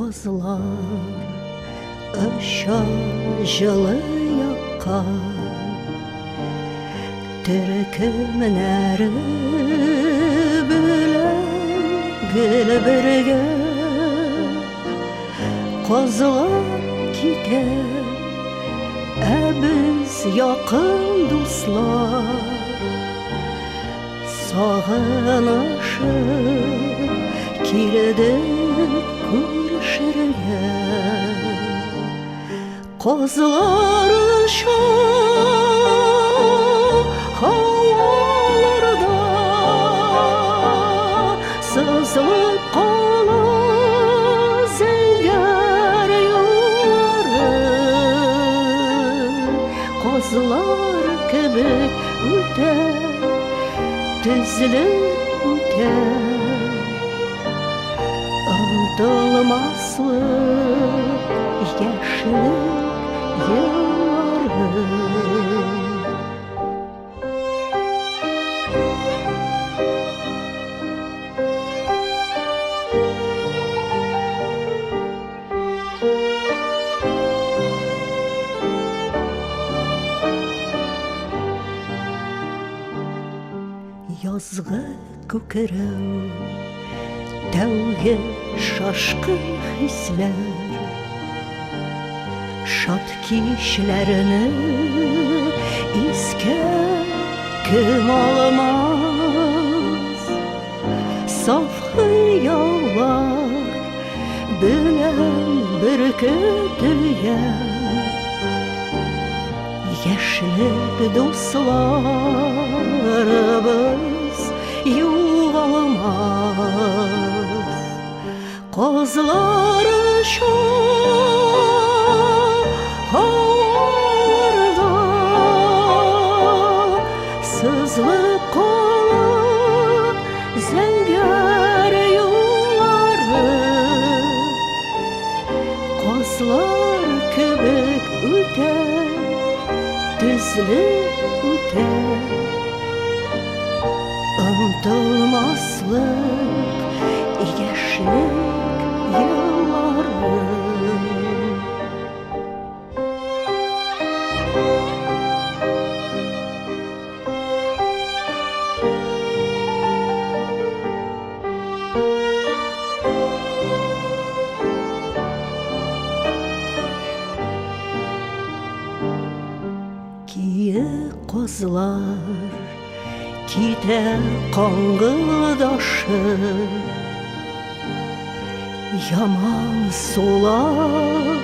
казлар ұша жылы якқа, түркімнің әрі гүл бірге қозылап кетер, біз яқын дуслар, сағынышып келдік көршірге. Қозылар ұша хауаларда, сызылып қала зәңгәр юллары. Қозылар кебек үтер, тізіліп үтер, ұмтылмаслық яшілік yılları. Yazgı көкірәу, тәуге шашқын хисләр, шат кишләрне искә кем алмас. Саф хыяллар белән беркетелгән, яшьлек дусларыбыз югалмас. Кызлар ұша havalarda, sızılıp kala zəngər yolları. Qazlar köbük üter, düzlük üter, ұмтылмаслық яшілік yılları. Киек қозлар китер қаңғылдашып, яман сулап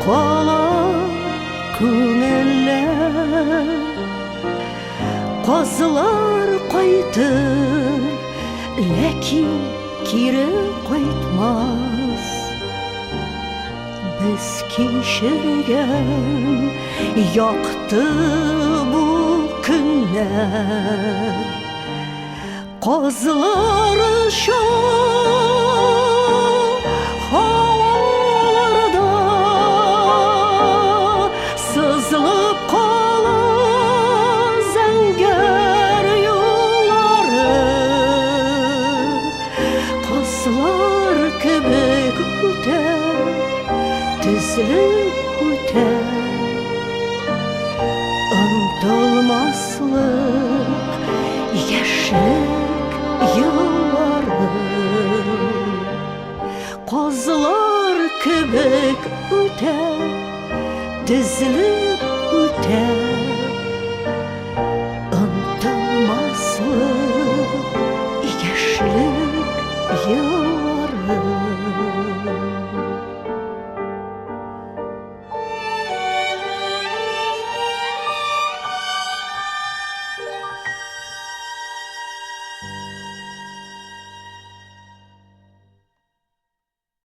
қала көңілләр. Қозлар қайтыр, ләкин кире қайтмас. Біз кешірген яқты бұл күннәр. Қозлар ұша хаваларда, сызылып қала зәңгәр юллары. Қозлар кебек үтер, тізіліп үтер, ұмтылмаслық яшілік yılları. Qazlar kebek üter, dizilip üter,